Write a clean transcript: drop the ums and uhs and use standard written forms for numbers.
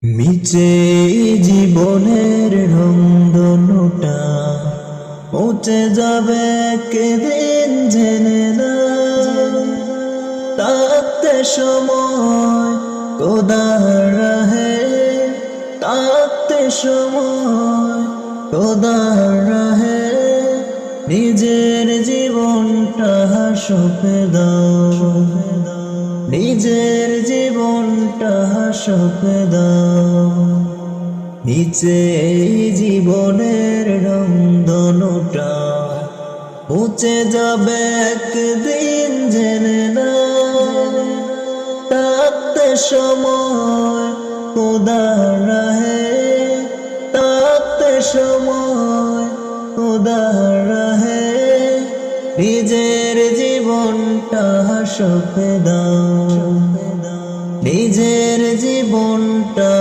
মিছে জীবনের রংধনুটা মুছে যাবে একদিন জেনে না। তাতে সময় খোদার রাহে, তাতে সময় খোদার রাহে, নিজের জীবনটা সঁপে দাও, নিজের জীবনটা সঁপে দাও। নিচে এই জীবনের রংধনুটা মুছে যাবে একদিন জেনে না। তাতে সময় খোদার রাহে, তাতে সময় খোদার রাহে, নিজের জীবনটা সঁপে দাও, নিজের